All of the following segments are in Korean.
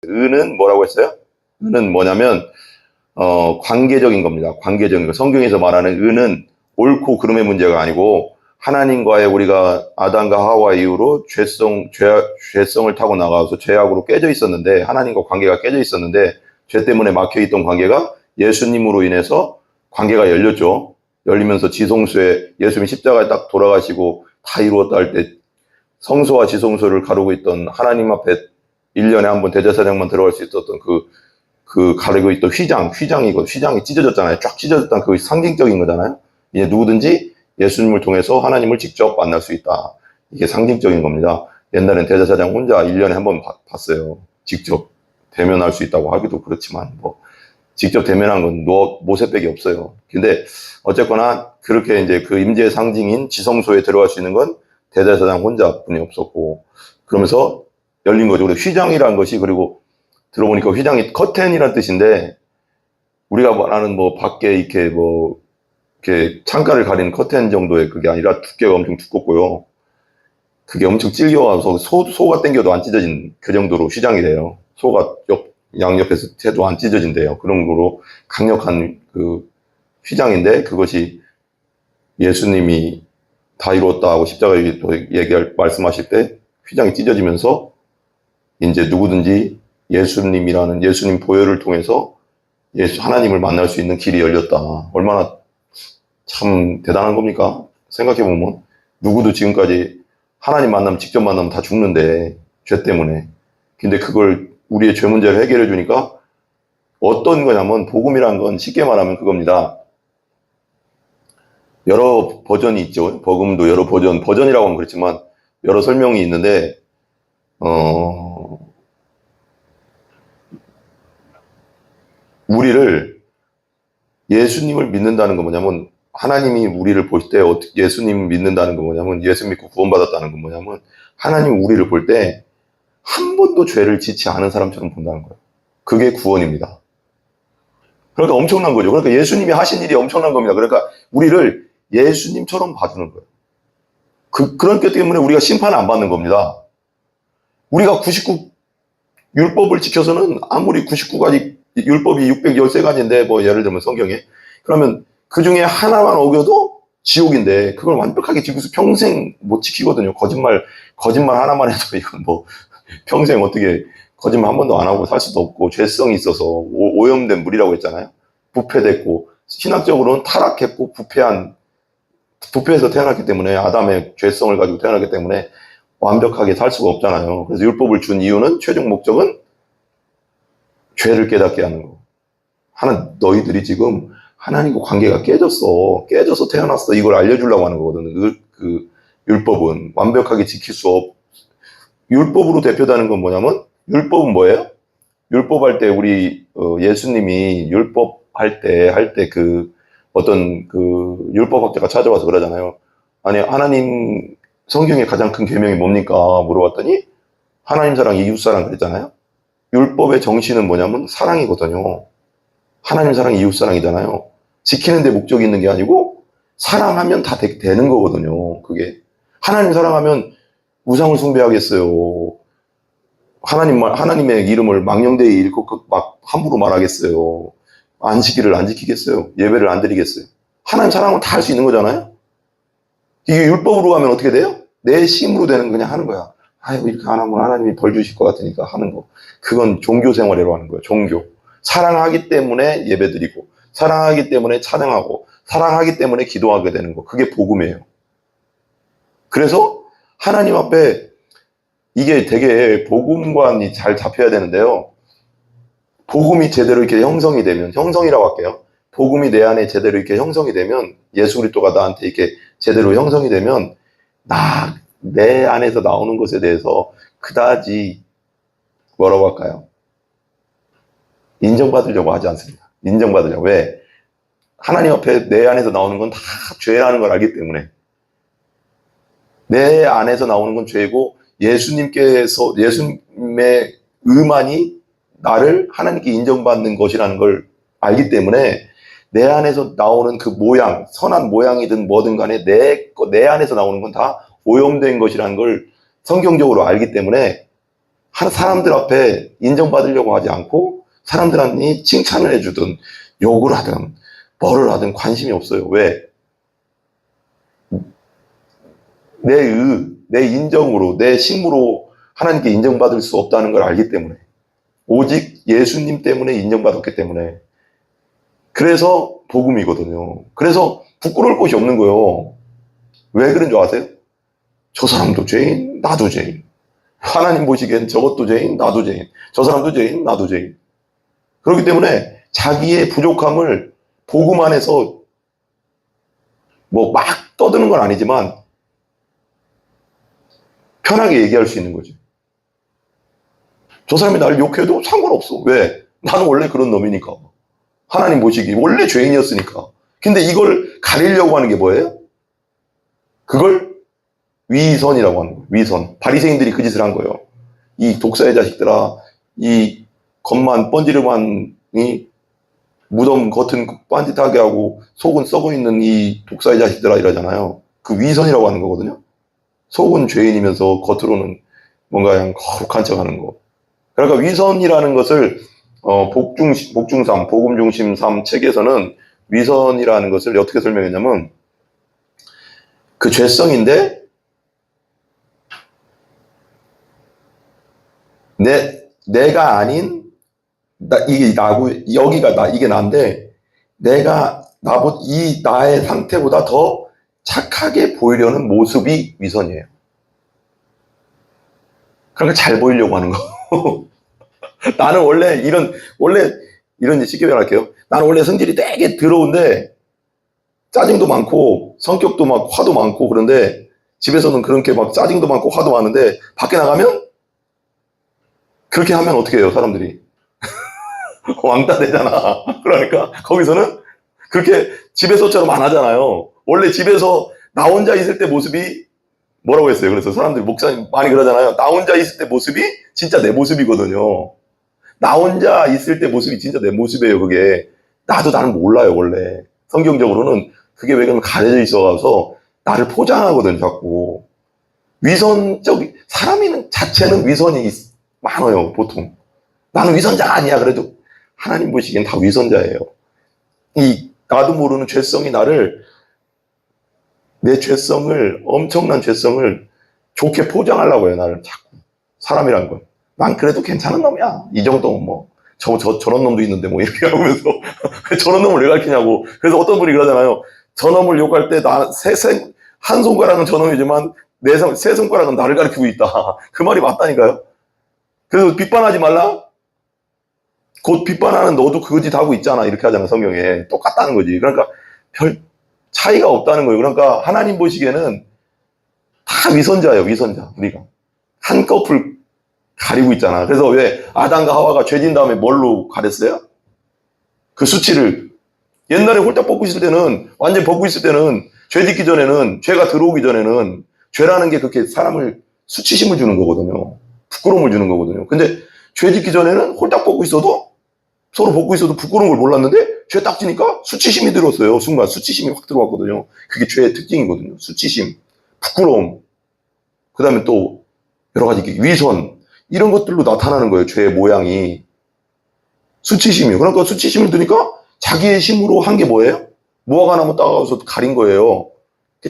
은은 뭐라고 했어요? 은은 뭐냐면 관계적인 겁니다. 관계적인 거. 성경에서 말하는 은은 옳고 그름의 문제가 아니고 하나님과의 우리가 아담과 하와 이후로 죄성을 타고 나가서 죄악으로 깨져 있었는데 하나님과 관계가 깨져 있었는데 죄 때문에 막혀있던 관계가 예수님으로 인해서 관계가 열렸죠. 열리면서 지성소에 예수님이 십자가에 딱 돌아가시고 다 이루었다 할 때 성소와 지성소를 가르고 있던 하나님 앞에 1년에 한 번 대제사장만 들어갈 수 있었던 그 가르고 있던 휘장이 찢어졌잖아요. 쫙 찢어졌다는 그 상징적인 거잖아요. 이제 누구든지 예수님을 통해서 하나님을 직접 만날 수 있다. 이게 상징적인 겁니다. 옛날엔 대제사장 혼자 1년에 한 번 봤어요. 직접 대면할 수 있다고 하기도 그렇지만 직접 대면한 건 모세밖에 없어요. 근데 어쨌거나 그렇게 이제 그 임재의 상징인 지성소에 들어갈 수 있는 건 대제사장 혼자뿐이 없었고 그러면서 열린 거죠. 그리고 휘장이라는 것이 그리고 들어보니까 휘장이 커튼이라는 뜻인데 우리가 말하는 밖에 이렇게 이렇게 창가를 가리는 커튼 정도의 그게 아니라 두께가 엄청 두껍고요. 그게 엄청 찔겨와서 소가 당겨도 안 찢어진 그 정도로 휘장이래요. 소가 양옆에서 해도 안 찢어진대요. 그런 거로 강력한 그 휘장인데 그것이 예수님이 다 이루었다 하고 십자가에 말씀하실 때 휘장이 찢어지면서 이제 누구든지 예수님 보혈을 통해서 하나님을 만날 수 있는 길이 열렸다. 얼마나 참 대단한 겁니까? 생각해보면 누구도 지금까지 하나님 직접 만나면 다 죽는데 죄 때문에. 근데 그걸 우리의 죄 문제를 해결해 주니까 어떤 거냐면 복음이란 건 쉽게 말하면 그겁니다. 여러 버전이 있죠. 복음도 여러 버전이라고 하면 그렇지만 여러 설명이 있는데 우리를 예수님을 믿는다는 건 뭐냐면 하나님이 우리를 볼 때 예수님 믿는다는 건 뭐냐면 예수 믿고 구원받았다는 건 뭐냐면 하나님 우리를 볼 때 한 번도 죄를 짓지 않은 사람처럼 본다는 거예요. 그게 구원입니다. 그러니까 엄청난 거죠. 그러니까 예수님이 하신 일이 엄청난 겁니다. 그러니까 우리를 예수님처럼 봐주는 거예요. 그렇기 때문에 우리가 심판을 안 받는 겁니다. 우리가 99 율법을 지켜서는 아무리 99가지 율법이 613가지인데 예를 들면 성경에 그러면 그 중에 하나만 어겨도 지옥인데 그걸 완벽하게 지켜서 평생 못 지키거든요. 거짓말 하나만 해도 이건 평생 어떻게 거짓말 한 번도 안 하고 살 수도 없고 죄성이 있어서 오염된 물이라고 했잖아요. 부패됐고 신학적으로는 타락했고 부패해서 태어났기 때문에 아담의 죄성을 가지고 태어났기 때문에 완벽하게 살 수가 없잖아요. 그래서 율법을 준 이유는 최종 목적은 죄를 깨닫게 하는 거. 너희들이 지금 하나님과 관계가 깨져서 태어났어. 이걸 알려주려고 하는 거거든요. 그 율법은 완벽하게 지킬 수 율법으로 대표되는 건 뭐냐면 율법은 뭐예요? 율법할 때 우리 예수님이 율법할 때 어떤 율법학자가 찾아와서 그러잖아요. 아니 하나님 성경의 가장 큰 계명이 뭡니까? 물어봤더니 하나님 사랑, 이웃 사랑 그랬잖아요. 율법의 정신은 뭐냐면 사랑이거든요. 하나님 사랑, 이웃 사랑이잖아요. 지키는 데 목적이 있는 게 아니고 사랑하면 다 되는 거거든요. 그게 하나님 사랑하면 우상을 숭배하겠어요. 하나님의 이름을 망령되이 읽고 막 함부로 말하겠어요. 안식일을 안 지키겠어요. 예배를 안 드리겠어요. 하나님 사랑은 다 할 수 있는 거잖아요. 이게 율법으로 가면 어떻게 돼요? 내 힘으로 되는 그냥 하는 거야. 이렇게 안 하면 하나님이 벌 주실 것 같으니까 하는 거. 그건 종교 생활이라고 하는 거예요. 종교. 사랑하기 때문에 예배드리고 사랑하기 때문에 찬양하고 사랑하기 때문에 기도하게 되는 거. 그게 복음이에요. 그래서 하나님 앞에 이게 되게 복음관이 잘 잡혀야 되는데요. 복음이 제대로 이렇게 형성이 되면, 형성이라고 할게요. 복음이 내 안에 제대로 이렇게 형성이 되면, 예수 그리스도가 나한테 이렇게 제대로 형성이 되면, 내 안에서 나오는 것에 대해서 그다지 뭐라고 할까요? 인정받으려고 하지 않습니다. 인정받으려고. 왜? 하나님 앞에 내 안에서 나오는 건 다 죄라는 걸 알기 때문에. 내 안에서 나오는 건 죄고, 예수님의 의만이 나를 하나님께 인정받는 것이라는 걸 알기 때문에 내 안에서 나오는 그 모양, 선한 모양이든 뭐든 간에 내 안에서 나오는 건 다 오염된 것이라는 걸 성경적으로 알기 때문에 사람들 앞에 인정받으려고 하지 않고 사람들한테 칭찬을 해주든 욕을 하든 뭐를 하든 관심이 없어요. 왜? 내 인정으로, 내 힘으로 하나님께 인정받을 수 없다는 걸 알기 때문에. 오직 예수님 때문에 인정받았기 때문에. 그래서 복음이거든요. 그래서 부끄러울 것이 없는 거예요. 왜 그런 줄 아세요? 저 사람도 죄인, 나도 죄인. 하나님 보시기엔 저것도 죄인, 나도 죄인. 저 사람도 죄인, 나도 죄인. 그렇기 때문에 자기의 부족함을 복음 안에서 뭐 막 떠드는 건 아니지만 편하게 얘기할 수 있는 거죠. 저 사람이 나를 욕해도 상관없어. 왜? 나는 원래 그런 놈이니까. 하나님 보시기 원래 죄인이었으니까. 근데 이걸 가리려고 하는 게 뭐예요? 그걸 위선이라고 하는 거예요. 위선. 바리새인들이 그 짓을 한 거예요. 이 독사의 자식들아, 이 겉만 번지르만이 무덤 겉은 빤짓하게 하고 속은 썩어 있는 이 독사의 자식들아 이러잖아요. 그 위선이라고 하는 거거든요. 속은 죄인이면서 겉으로는 뭔가 그냥 거룩한 척 하는 거. 그러니까 위선이라는 것을 복중삼, 복음중심 3 책에서는 위선이라는 것을 어떻게 설명했냐면 그 죄성인데 내가 아닌 이게 나고 여기가 이게 나인데 내가 이 나의 상태보다 더 착하게 보이려는 모습이 위선이에요. 그러니까 잘 보이려고 하는 거. 나는 원래 이런 쉽게 말할게요. 나는 원래 성질이 되게 더러운데 짜증도 많고 성격도 막 화도 많고 그런데 집에서는 그렇게 막 짜증도 많고 화도 많은데 밖에 나가면 그렇게 하면 어떻게 해요, 사람들이? 왕따 되잖아. 그러니까 거기서는 그렇게 집에서처럼 안 하잖아요. 원래 집에서 나 혼자 있을 때 모습이 뭐라고 했어요? 그래서 사람들이 목사님 많이 그러잖아요. 나 혼자 있을 때 모습이 진짜 내 모습이거든요. 나 혼자 있을 때 모습이 진짜 내 모습이에요, 그게. 나는 몰라요, 원래. 성경적으로는 그게 왜 그러면 가려져 있어가서 나를 포장하거든, 자꾸. 사람이 자체는 위선이 많아요, 보통. 나는 위선자가 아니야. 그래도 하나님 보시기엔 다 위선자예요. 나도 모르는 죄성이 내 죄성을, 엄청난 죄성을 좋게 포장하려고 해요, 나를 자꾸. 사람이란 건. 난 그래도 괜찮은 놈이야. 이 정도면 뭐. 저런 놈도 있는데 뭐 이렇게 하면서 저런 놈을 왜 가르치냐고. 그래서 어떤 분이 그러잖아요. 저놈을 욕할 때 한 손가락은 저놈이지만 세 손가락은 나를 가르치고 있다. 그 말이 맞다니까요. 그래서 비판하지 말라? 곧 비판하는 너도 그 짓 하고 있잖아. 이렇게 하잖아, 성경에. 똑같다는 거지. 그러니까 별 차이가 없다는 거예요. 그러니까 하나님 보시기에는 다 위선자예요, 위선자. 우리가. 한꺼풀 가리고 있잖아. 그래서 왜 아담과 하와가 죄진 다음에 뭘로 가렸어요? 그 수치를. 옛날에 홀딱 벗고 있을 때는, 완전 벗고 있을 때는, 죄 짓기 전에는, 죄가 들어오기 전에는, 죄라는 게 그렇게 사람을 수치심을 주는 거거든요. 부끄러움을 주는 거거든요. 근데 죄 짓기 전에는 홀딱 벗고 있어도, 서로 벗고 있어도 부끄러운 걸 몰랐는데, 죄 딱 지니까 수치심이 들었어요. 순간 수치심이 확 들어왔거든요. 그게 죄의 특징이거든요. 수치심, 부끄러움, 그 다음에 또 여러 가지 위선, 이런 것들로 나타나는 거예요. 죄의 모양이. 수치심이요. 그러니까 수치심을 드니까 자기의 힘으로 한 게 뭐예요? 무화과 나무 따가워서 가린 거예요.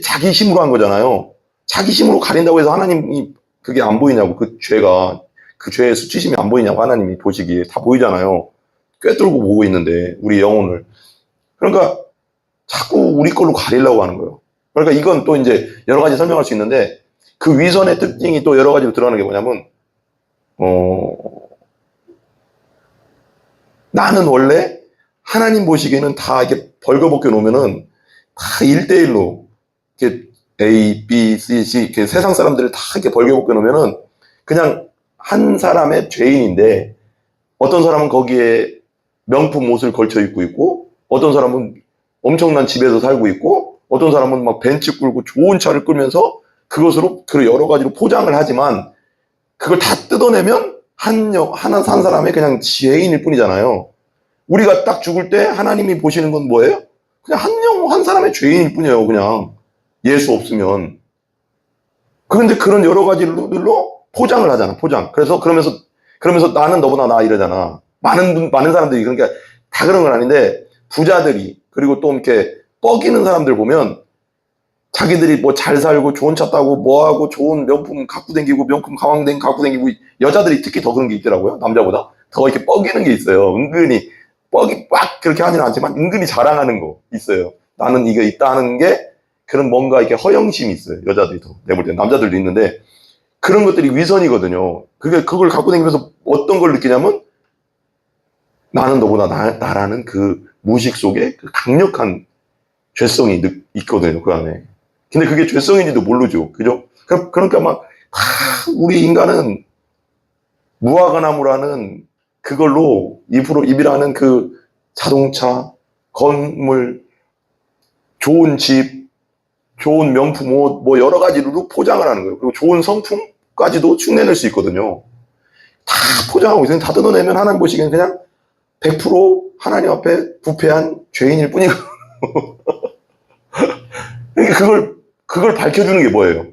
자기 힘으로 한 거잖아요. 자기 힘으로 가린다고 해서 하나님이 그게 안 보이냐고. 그 죄의 수치심이 안 보이냐고. 하나님이 보시기에 다 보이잖아요. 꿰뚫고 보고 있는데 우리 영혼을. 그러니까 자꾸 우리 걸로 가리려고 하는 거예요. 그러니까 이건 또 이제 여러 가지 설명할 수 있는데 그 위선의 특징이 또 여러 가지로 드러나는 게 뭐냐면 나는 원래 하나님 보시기에는 다 이렇게 벌거벗겨 놓으면은 다 1대1로 이렇게 A, B, C, C 이렇게 세상 사람들을 다 이렇게 벌거벗겨 놓으면은 그냥 한 사람의 죄인인데 어떤 사람은 거기에 명품 옷을 걸쳐 입고 있고 어떤 사람은 엄청난 집에서 살고 있고 어떤 사람은 막 벤츠 끌고 좋은 차를 끌면서 그것으로 여러 가지로 포장을 하지만 그걸 다 뜯어내면 한 사람의 그냥 죄인일 뿐이잖아요. 우리가 딱 죽을 때 하나님이 보시는 건 뭐예요? 그냥 한 사람의 죄인일 뿐이에요. 그냥 예수 없으면. 그런데 그런 여러 가지들로 포장을 하잖아, 포장. 그러면서 나는 너보다 나 이러잖아. 많은 사람들이, 그러니까 다 그런 건 아닌데, 부자들이, 그리고 또 이렇게 뻐기는 사람들 보면, 자기들이 뭐 잘 살고, 좋은 차 타고, 뭐하고, 좋은 명품 갖고 다니고, 명품 가방 갖고 다니고, 여자들이 특히 더 그런 게 있더라고요, 남자보다. 더 이렇게 뻐기는 게 있어요. 은근히, 빡! 그렇게 하지는 않지만, 은근히 자랑하는 거 있어요. 나는 이게 있다 하는 게, 그런 뭔가 이렇게 허영심이 있어요. 여자들이 더. 내가 볼 때 남자들도 있는데, 그런 것들이 위선이거든요. 그걸 갖고 다니면서 어떤 걸 느끼냐면, 나는 너보다 나라는 그 무의식 속에 그 강력한 죄성이 있거든요, 그 안에. 근데 그게 죄성인지도 모르죠. 그죠? 그러니까 막, 우리 인간은 무화과나무라는 그걸로 입이라는 그 자동차, 건물, 좋은 집, 좋은 명품 옷, 뭐 여러 가지로 포장을 하는 거예요. 그리고 좋은 성품까지도 축내낼 수 있거든요. 다 포장하고 있어요. 다 뜯어내면 하나님 보시기엔 그냥 100% 하나님 앞에 부패한 죄인일 뿐이고. 그러니까 그걸 밝혀주는 게 뭐예요?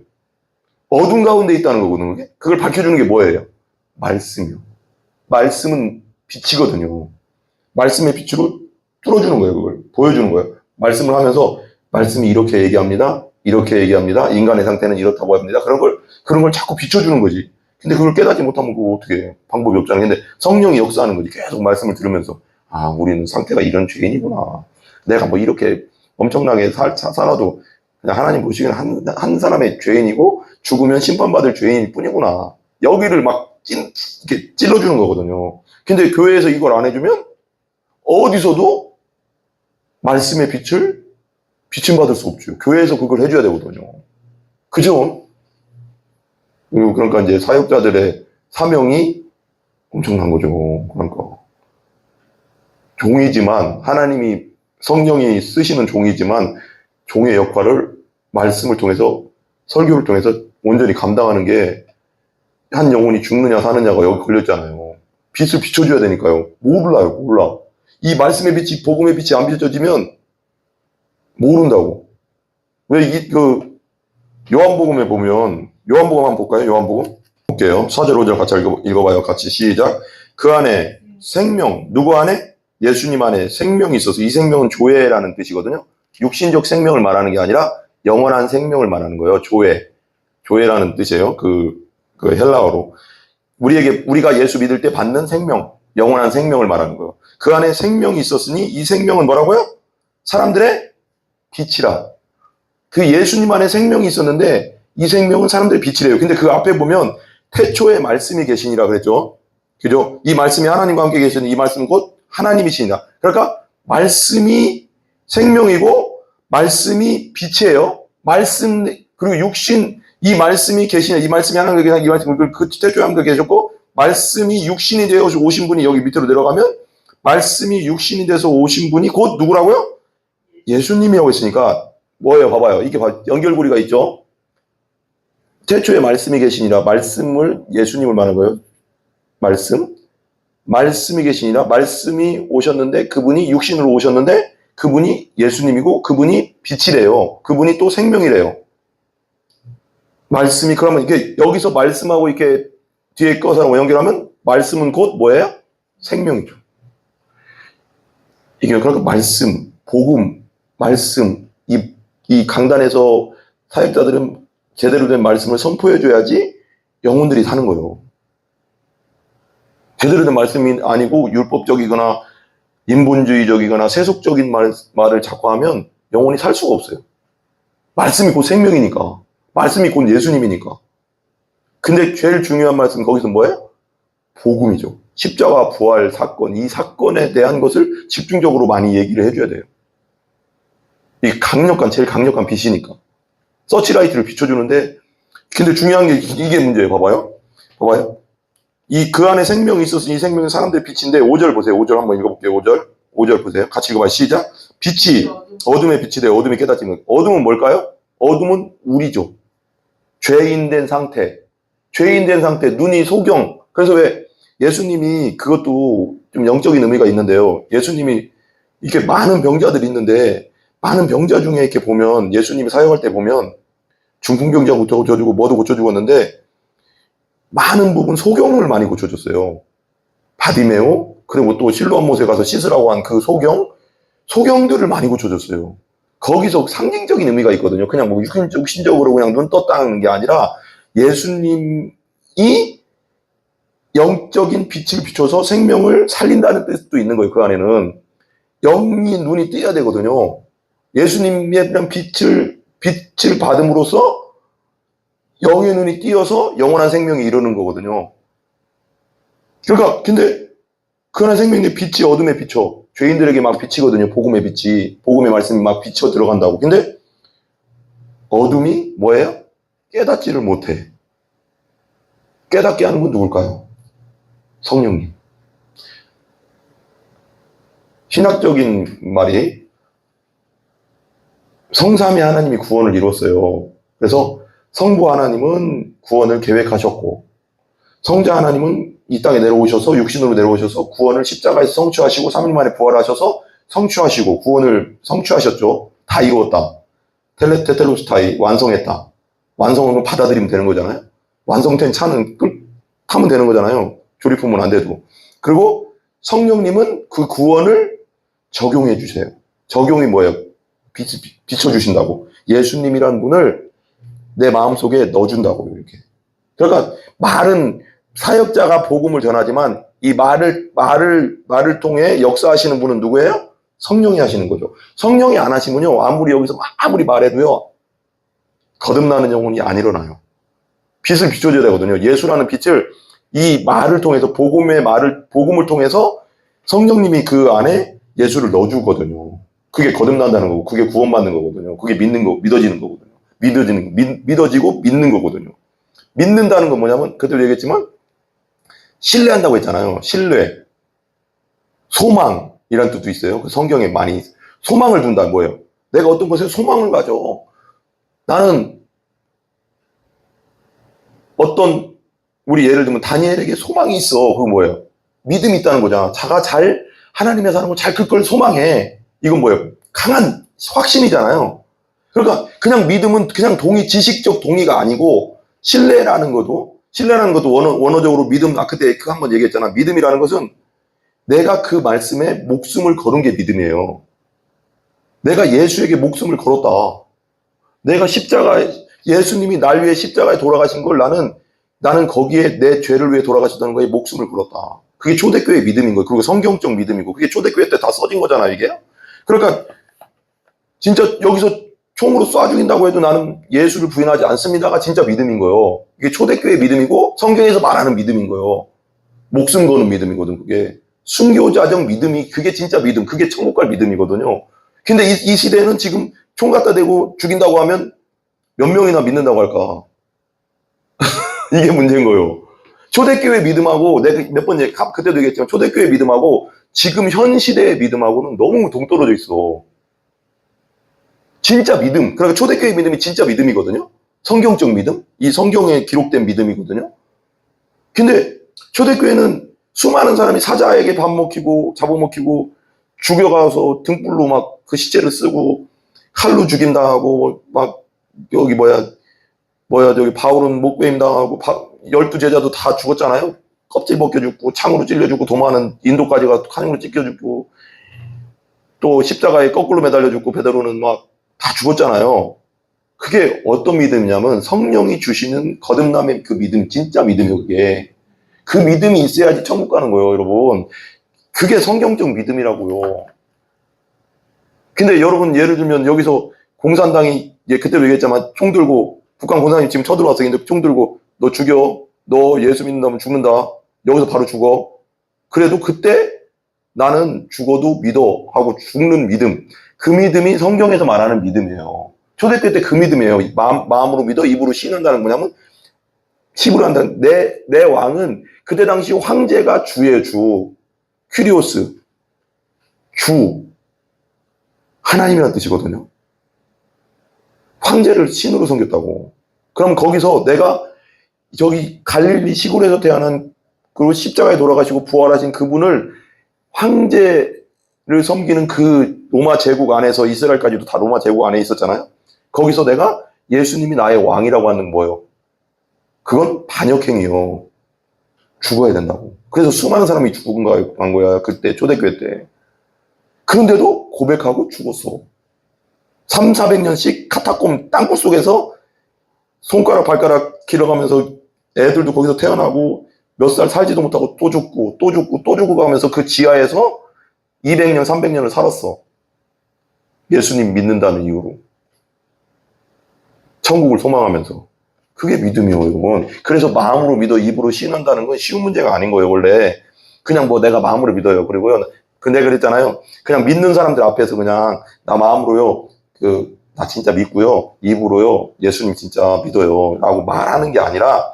어둠 가운데 있다는 거거든요. 그게? 그걸 밝혀주는 게 뭐예요? 말씀이요. 말씀은 빛이거든요. 말씀의 빛으로 뚫어주는 거예요. 그걸 보여주는 거예요. 말씀을 하면서 말씀이 이렇게 얘기합니다. 이렇게 얘기합니다. 인간의 상태는 이렇다고 합니다. 그런 걸 자꾸 비춰주는 거지. 근데 그걸 깨닫지 못하면 그거 어떻게 해? 방법이 없잖아요. 근데 성령이 역사하는 거지. 계속 말씀을 들으면서 아, 우리는 상태가 이런 죄인이구나. 내가 뭐 이렇게 엄청나게 살아도 그냥 하나님 보시기엔 한 사람의 죄인이고 죽으면 심판받을 죄인일 뿐이구나. 여기를 막 이렇게 찔러주는 거거든요. 근데 교회에서 이걸 안 해주면 어디서도 말씀의 빛을 비침받을 수 없죠. 교회에서 그걸 해줘야 되거든요. 그죠? 그러니까 이제 사역자들의 사명이 엄청난 거죠. 그러니까 종이지만 하나님이 성령이 쓰시는 종이지만 종의 역할을 말씀을 통해서 설교를 통해서 온전히 감당하는 게 한 영혼이 죽느냐 사느냐가 여기 걸렸잖아요. 빛을 비춰줘야 되니까요. 몰라. 이 말씀의 빛이 복음의 빛이 안 비춰지면 모른다고. 왜 요한복음에 보면 요한복음 한번 볼까요? 요한복음 볼게요. 4절 5절 같이 읽어봐요. 같이 시작. 그 안에 생명, 누구 안에? 예수님 안에 생명이 있어서 이 생명은 조회라는 뜻이거든요. 육신적 생명을 말하는 게 아니라 영원한 생명을 말하는 거예요. 조회라는 뜻이에요. 그 헬라어로. 우리가 예수 믿을 때 받는 생명, 영원한 생명을 말하는 거예요. 그 안에 생명이 있었으니 이 생명은 뭐라고요? 사람들의 빛이라. 그 예수님 안에 생명이 있었는데 이 생명은 사람들의 빛이래요. 근데 그 앞에 보면 태초에 말씀이 계시니라 그랬죠. 그죠? 이 말씀이 하나님과 함께 계시니 이 말씀은 곧 하나님이시니라. 그러니까 말씀이 생명이고 말씀이 빛이에요. 말씀 그리고 육신 이 말씀이 계시냐 이 말씀이 하나님께 계시냐 이 말씀 그 태초에 함께 계셨고 말씀이 육신이 되어 오신 분이 여기 밑으로 내려가면 말씀이 육신이 돼서 오신 분이 곧 누구라고요? 예수님이라고 했으니까 뭐예요? 봐봐요. 이게 연결고리가 있죠. 태초에 말씀이 계시니라 말씀을 예수님을 말하는 거예요. 말씀이 계시니라 말씀이 오셨는데 그분이 육신으로 오셨는데 그분이 예수님이고 그분이 빛이래요. 그분이 또 생명이래요. 말씀이 그러면 이게 여기서 말씀하고 이렇게 뒤에 거사랑 연결하면 말씀은 곧 뭐예요? 생명이죠. 이게 그러니까 말씀, 복음, 말씀 이 강단에서 사역자들은 제대로 된 말씀을 선포해줘야지 영혼들이 사는 거예요. 제대로 된 말씀이 아니고 율법적이거나 인본주의적이거나 세속적인 말을 자꾸 하면 영혼이 살 수가 없어요. 말씀이 곧 생명이니까. 말씀이 곧 예수님이니까. 근데 제일 중요한 말씀은 거기서 뭐예요? 복음이죠. 십자가 부활 사건, 이 사건에 대한 것을 집중적으로 많이 얘기를 해줘야 돼요. 이 제일 강력한 빛이니까. 서치라이트를 비춰주는데, 근데 중요한 게 이게 문제예요. 봐봐요. 그 안에 생명이 있었으니 이 생명은 사람들의 빛인데, 5절 보세요. 5절 한번 읽어볼게요. 5절 보세요. 같이 읽어봐요. 시작. 빛이 어둠의 빛이 되어 어둠이 깨닫지는. 어둠은 뭘까요? 어둠은 우리죠. 죄인된 상태, 눈이 소경. 그래서 왜 예수님이 그것도 좀 영적인 의미가 있는데요. 예수님이 이렇게 많은 병자들이 있는데 많은 병자 중에 이렇게 보면 예수님이 사역할 때 보면 중풍병자 고쳐주고 뭐도 고쳐주었는데 많은 부분 소경을 많이 고쳐줬어요. 바디메오, 그리고 또 실로암 못에 가서 씻으라고 한 그 소경들을 많이 고쳐줬어요. 거기서 상징적인 의미가 있거든요. 그냥 뭐 육신적으로 그냥 눈 떴다는 게 아니라 예수님이 영적인 빛을 비춰서 생명을 살린다는 뜻도 있는 거예요. 그 안에는 영이 눈이 띄어야 되거든요. 예수님의 빛을 받음으로써 영의 눈이 띄어서 영원한 생명이 이루는 거거든요. 그러니까 근데 그 안에 생명의 빛이 어둠에 비쳐 죄인들에게 막 비치거든요. 복음의 빛이, 복음의 말씀이 막 비쳐 들어간다고. 근데 어둠이 뭐예요? 깨닫지를 못해. 깨닫게 하는 건 누굴까요? 성령님. 신학적인 말이 성삼위 하나님이 구원을 이뤘어요. 그래서 성부 하나님은 구원을 계획하셨고 성자 하나님은 이 땅에 내려오셔서 육신으로 내려오셔서 구원을 십자가에서 성취하시고 3일 만에 부활하셔서 성취하시고 구원을 성취하셨죠. 다 이루었다. 테텔로스타이 완성했다. 완성을 받아들이면 되는 거잖아요. 완성된 차는 타면 되는 거잖아요. 조립품은 안 돼도. 그리고 성령님은 그 구원을 적용해 주세요. 적용이 뭐예요? 비춰주신다고. 예수님이라는 분을 내 마음속에 넣어준다고 이렇게. 그러니까 말은 사역자가 복음을 전하지만 이 말을 통해 역사하시는 분은 누구예요? 성령이 하시는 거죠. 성령이 안 하시면요, 아무리 여기서 아무리 말해도요, 거듭나는 영혼이 안 일어나요. 빛을 비춰줘야 되거든요. 예수라는 빛을 이 말을 통해서 복음을 통해서 성령님이 그 안에 예수를 넣어주거든요. 그게 거듭난다는 거고, 그게 구원받는 거거든요. 그게 믿어지는 거거든요. 믿어지고 믿는 거거든요. 믿는다는 건 뭐냐면, 그때도 얘기했지만, 신뢰한다고 했잖아요. 신뢰. 소망이라는 뜻도 있어요. 그 성경에 많이. 소망을 준다, 뭐예요? 내가 어떤 것에 소망을 가져. 나는 우리 예를 들면 다니엘에게 소망이 있어. 그건 뭐예요? 믿음이 있다는 거잖아. 자가 하나님의 사람을 잘 클 걸 소망해. 이건 뭐예요? 강한 확신이잖아요. 그러니까 그냥 믿음은 그냥 지식적 동의가 아니고 신뢰라는 것도 원어적으로 믿음, 그때 한번 얘기했잖아. 믿음이라는 것은 내가 그 말씀에 목숨을 걸은 게 믿음이에요. 내가 예수에게 목숨을 걸었다. 내가 예수님이 날 위해 십자가에 돌아가신 걸 나는 거기에 내 죄를 위해 돌아가셨다는 거에 목숨을 걸었다. 그게 초대교회 믿음인 거예요. 그리고 성경적 믿음이고, 그게 초대교회 때 다 써진 거잖아요, 이게. 그러니까, 진짜 여기서 총으로 쏴 죽인다고 해도 나는 예수를 부인하지 않습니다가 진짜 믿음인 거예요. 이게 초대교회 믿음이고, 성경에서 말하는 믿음인 거예요. 목숨 거는 믿음이거든, 그게. 순교자적 믿음이, 그게 진짜 믿음, 그게 천국 갈 믿음이거든요. 근데 이 시대는 지금 총 갖다 대고 죽인다고 하면 몇 명이나 믿는다고 할까? 이게 문제인 거예요. 초대교회 믿음하고, 내가 몇 번 그때도 얘기했지만, 초대교회 믿음하고, 지금 현 시대의 믿음하고는 너무 동떨어져 있어. 진짜 믿음. 그러니까 초대교회 믿음이 진짜 믿음이거든요. 성경적 믿음. 이 성경에 기록된 믿음이거든요. 근데 초대교회는 수많은 사람이 사자에게 밥 먹히고, 잡아먹히고, 죽여가서 등불로 막 그 시체를 쓰고, 칼로 죽임당하고, 막, 저기 바울은 목베임 당하고 12제자도 다 죽었잖아요. 껍질 벗겨 죽고 창으로 찔려 죽고 도마는 인도까지 가서 칼로 찢겨 죽고 또 십자가에 거꾸로 매달려 죽고 베드로는 막 다 죽었잖아요. 그게 어떤 믿음이냐면 성령이 주시는 거듭남의 그 믿음, 진짜 믿음이에요. 그게 그 믿음이 있어야지 천국 가는 거예요, 여러분. 그게 성경적 믿음이라고요. 근데 여러분 예를 들면 여기서 공산당이 그때도 얘기했지만 총 들고 북한 공산당이 지금 쳐들어왔어. 근데 총 들고 너 죽여. 너 예수 믿는다면 죽는다. 여기서 바로 죽어. 그래도 그때 나는 죽어도 믿어 하고 죽는 믿음. 그 믿음이 성경에서 말하는 믿음이에요. 초대교회 때 그 믿음이에요. 마음으로 믿어 입으로 신는다는 뭐냐면 힘으로 한다는 내 왕은 그때 당시 황제가 주예요. 주. 큐리오스. 주. 하나님이라는 뜻이거든요. 황제를 신으로 섬겼다고. 그럼 거기서 내가 저기 갈릴리 시골에서 태어난 그리고 십자가에 돌아가시고 부활하신 그분을 황제를 섬기는 그 로마 제국 안에서 이스라엘까지도 다 로마 제국 안에 있었잖아요. 거기서 내가 예수님이 나의 왕이라고 하는 거예요. 그건 반역행이요. 죽어야 된다고. 그래서 수많은 사람이 간 거야. 그때 초대교회 때. 그런데도 고백하고 죽었어. 3, 400년씩 카타콤 땅굴 속에서 손가락 발가락 길어가면서 애들도 거기서 태어나고 몇 살 살지도 못하고 또 죽고 또 죽고 또 죽고 가면서 그 지하에서 200년, 300년을 살았어. 예수님 믿는다는 이유로. 천국을 소망하면서. 그게 믿음이에요, 여러분. 그래서 마음으로 믿어 입으로 신한다는 건 쉬운 문제가 아닌 거예요, 원래. 그냥 뭐 내가 마음으로 믿어요. 그리고요, 근데 그랬잖아요. 그냥 믿는 사람들 앞에서 그냥 나 마음으로요, 나 진짜 믿고요, 입으로요, 예수님 진짜 믿어요. 라고 말하는 게 아니라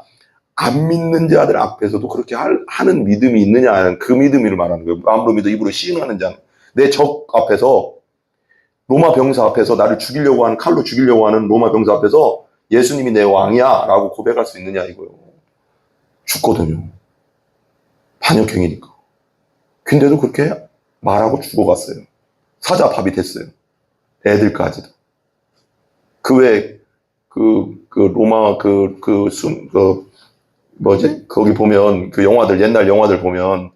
안 믿는 자들 앞에서도 그렇게 하는 믿음이 있느냐, 그 믿음을 말하는 거예요. 마음으로 믿어 입으로 시인하는 자. 내 적 앞에서, 로마 병사 앞에서 나를 죽이려고 하는, 칼로 죽이려고 하는 로마 병사 앞에서 예수님이 내 왕이야 라고 고백할 수 있느냐 이거요. 죽거든요. 반역행위니까. 근데도 그렇게 말하고 죽어갔어요. 사자밥이 됐어요. 애들까지도. 로마 거기 보면 옛날 영화들 보면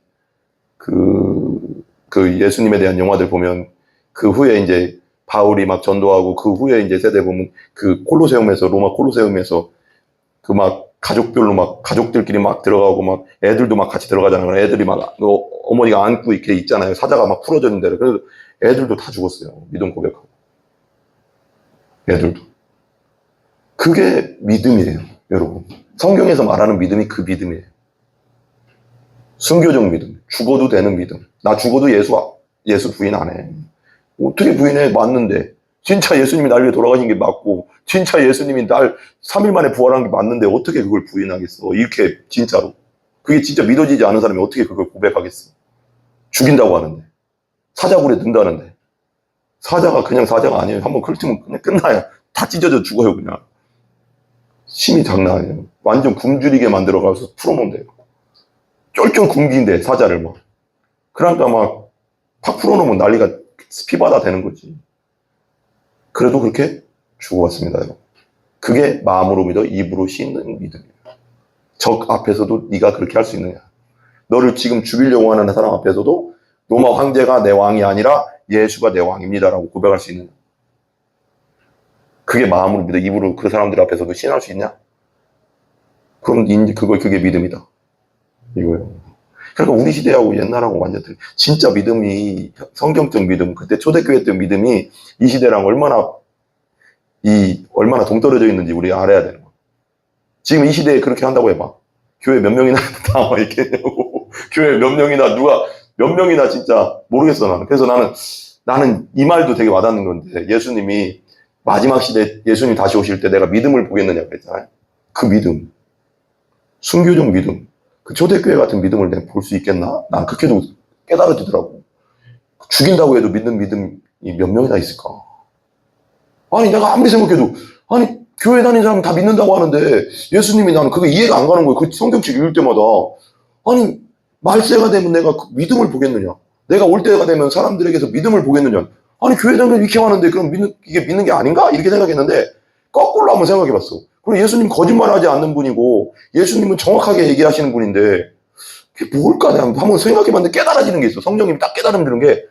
예수님에 대한 영화들 보면 그 후에 이제 바울이 막 전도하고 그 후에 이제 세대 보면 로마 콜로세움에서 가족들끼리 막 들어가고 막 애들도 막 같이 들어가잖아요. 애들이 막 어머니가 안고 이렇게 있잖아요. 사자가 막 풀어져 있는 대로. 그래서 애들도 다 죽었어요. 믿음 고백하고. 애들도. 그게 믿음이에요, 여러분. 성경에서 말하는 믿음이 그 믿음이에요. 순교적 믿음. 죽어도 되는 믿음. 나 죽어도 예수 부인 안 해. 어떻게 부인해? 맞는데. 진짜 예수님이 날 위해 돌아가신 게 맞고, 진짜 예수님이 날 3일 만에 부활한 게 맞는데 어떻게 그걸 부인하겠어? 이렇게 진짜로. 그게 진짜 믿어지지 않은 사람이 어떻게 그걸 고백하겠어? 죽인다고 하는데. 사자굴에 든다는데. 사자가 그냥 사자가 아니에요. 한번 긁히면 그냥 끝나요. 다 찢어져 죽어요, 그냥. 힘이 장난 아니에요. 완전 굶주리게 만들어가서 풀어놓은대요. 쫄쫄 굶긴데, 사자를 막. 그러니까 막, 팍 풀어놓으면 난리가 피바다 되는 거지. 그래도 그렇게 죽어왔습니다, 여러분. 그게 마음으로 믿어 입으로 씻는 믿음이에요. 적 앞에서도 네가 그렇게 할 수 있느냐. 너를 지금 죽이려고 하는 사람 앞에서도 로마 황제가 내 왕이 아니라 예수가 내 왕입니다라고 고백할 수 있느냐. 그게 마음으로 믿어 입으로 그 사람들 앞에서도 신할 수 있냐. 그럼 그게 믿음이다. 이거예요. 그러니까 우리 시대하고 옛날하고 완전 틀려. 진짜 믿음이, 성경적 믿음, 그때 초대교회 때 믿음이 이 시대랑 얼마나 동떨어져 있는지 우리 알아야 되는 거야. 지금 이 시대에 그렇게 한다고 해봐. 교회 몇 명이나 나와 있겠냐고. 교회 몇 명이나 진짜 모르겠어, 나는. 그래서 나는 이 말도 되게 와닿는 건데, 예수님이 마지막 시대, 예수님 다시 오실 때 내가 믿음을 보겠느냐고 그랬잖아요. 그 믿음. 순교적 믿음. 그 초대교회 같은 믿음을 내가 볼 수 있겠나? 난 그렇게도 깨달아지더라고. 죽인다고 해도 믿는 믿음이 몇 명이나 있을까? 아니, 내가 아무리 생각해도, 아니, 교회 다니는 사람은 다 믿는다고 하는데, 예수님이 나는 그게 이해가 안 가는 거예요. 그 성경책 읽을 때마다. 아니, 말세가 되면 내가 그 믿음을 보겠느냐? 내가 올 때가 되면 사람들에게서 믿음을 보겠느냐? 아니, 교회 다니는 이렇게 하는데, 그럼 이게 믿는 게 아닌가? 이렇게 생각했는데, 거꾸로 한번 생각해 봤어. 그리고 예수님 거짓말하지 않는 분이고 예수님은 정확하게 얘기하시는 분인데 그게 뭘까? 내가 한번 생각해봤는데 깨달아지는 게 있어. 성령님이 딱 깨달음드는 게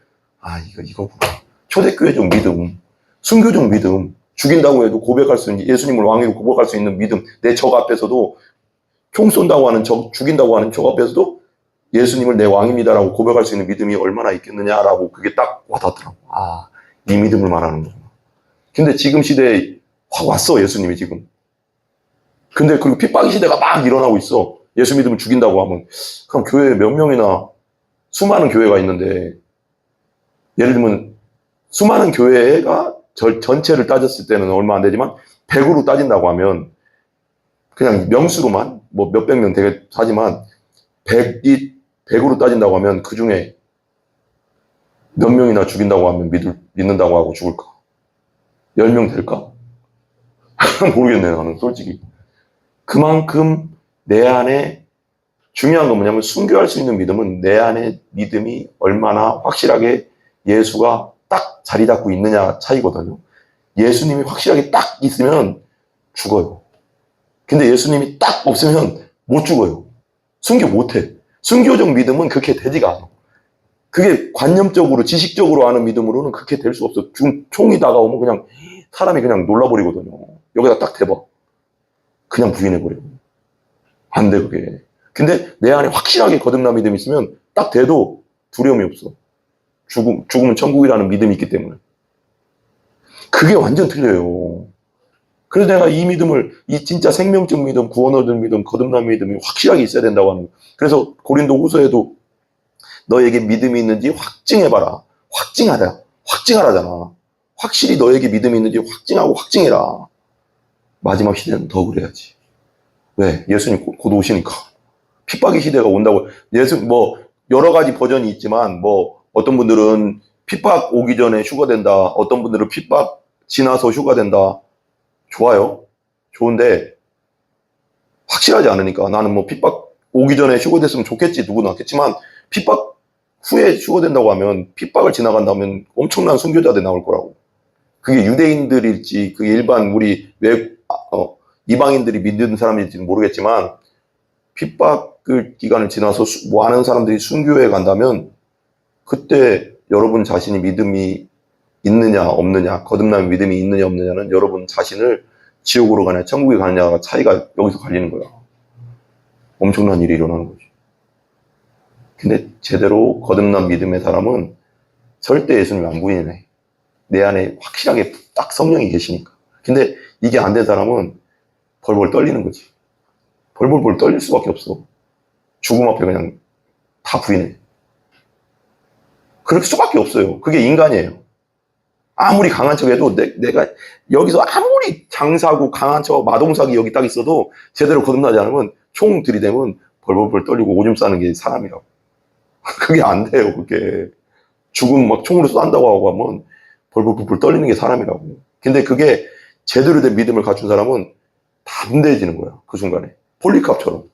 이거구나. 초대교회적 믿음, 순교적 믿음, 죽인다고 해도 고백할 수 있는, 예수님을 왕으로 고백할 수 있는 믿음. 내 적 앞에서도 총 쏜다고 하는 죽인다고 하는 적 앞에서도 예수님을 내 왕입니다라고 고백할 수 있는 믿음이 얼마나 있겠느냐라고 그게 딱 와닿더라고. 이 믿음을 말하는 거구나. 근데 지금 시대에 확 왔어, 예수님이 지금. 근데 그리고 핍박의 시대가 막 일어나고 있어. 예수 믿으면 죽인다고 하면. 그럼 교회에 몇 명이나 수많은 교회가 있는데, 예를 들면 수많은 교회가 전체를 따졌을 때는 얼마 안 되지만 100으로 따진다고 하면 그냥 명수로만 뭐 몇백 명 되게 하지만 100으로 따진다고 하면 그 중에 몇 명이나 죽인다고 하면 믿는다고 하고 죽을까? 10명 될까? 모르겠네요, 나는 솔직히. 그만큼 내 안에 중요한 건 뭐냐면 순교할 수 있는 믿음은 내 안에 믿음이 얼마나 확실하게 예수가 딱 자리 잡고 있느냐 차이거든요. 예수님이 확실하게 딱 있으면 죽어요. 근데 예수님이 딱 없으면 못 죽어요. 순교 못해. 순교적 믿음은 그렇게 되지가 않아. 그게 관념적으로, 지식적으로 아는 믿음으로는 그렇게 될 수 없어. 총이 다가오면 그냥 사람이 그냥 놀라버리거든요. 여기다 딱 대봐. 그냥 부인해버려. 안 돼, 그게. 근데 내 안에 확실하게 거듭난 믿음이 있으면 딱 돼도 두려움이 없어. 죽음은 천국이라는 믿음이 있기 때문에. 그게 완전 틀려요. 그래서 내가 이 믿음을, 이 진짜 생명적 믿음, 구원 얻은 믿음, 거듭난 믿음이 확실하게 있어야 된다고 하는 거예요. 그래서 고린도 후서에도 너에게 믿음이 있는지 확증해봐라. 확증하라잖아. 확실히 너에게 믿음이 있는지 확증하고 확증해라. 마지막 시대는 더 그래야지. 왜? 예수님 곧 오시니까. 핍박의 시대가 온다고. 여러 가지 버전이 있지만, 어떤 분들은 핍박 오기 전에 휴가된다. 어떤 분들은 핍박 지나서 휴가된다. 좋아요. 좋은데, 확실하지 않으니까. 나는 핍박 오기 전에 휴가됐으면 좋겠지. 누구나. 그렇지만, 핍박 후에 휴가된다고 하면, 핍박을 지나간다면 엄청난 순교자들 나올 거라고. 그게 유대인들일지, 그게 일반 이방인들이 믿는 사람일지는 모르겠지만, 핍박을 기간을 지나서 많은 사람들이 순교해 간다면, 그때 여러분 자신이 믿음이 있느냐 없느냐, 거듭난 믿음이 있느냐 없느냐는 여러분 자신을 지옥으로 가냐 천국에 가느냐가 차이가 여기서 갈리는 거야. 엄청난 일이 일어나는 거지. 근데 제대로 거듭난 믿음의 사람은 절대 예수님을 안 부인해. 내 안에 확실하게 딱 성령이 계시니까. 근데 이게 안 된 사람은 벌벌 떨리는 거지. 벌벌 떨릴 수밖에 없어. 죽음 앞에 그냥 다 부인해. 그럴 수밖에 없어요. 그게 인간이에요. 아무리 강한 척해도 내가 여기서 아무리 장사고 강한 척 마동석이 여기 딱 있어도 제대로 거듭나지 않으면 총 들이대면 벌벌 떨리고 오줌 싸는 게 사람이라고. 그게 안 돼요. 그게 죽음 막 총으로 쏜다고 하고 하면 벌벌 떨리는 게 사람이라고. 근데 그게 제대로 된 믿음을 갖춘 사람은 담대해지는 거야. 그 순간에 폴리캅처럼.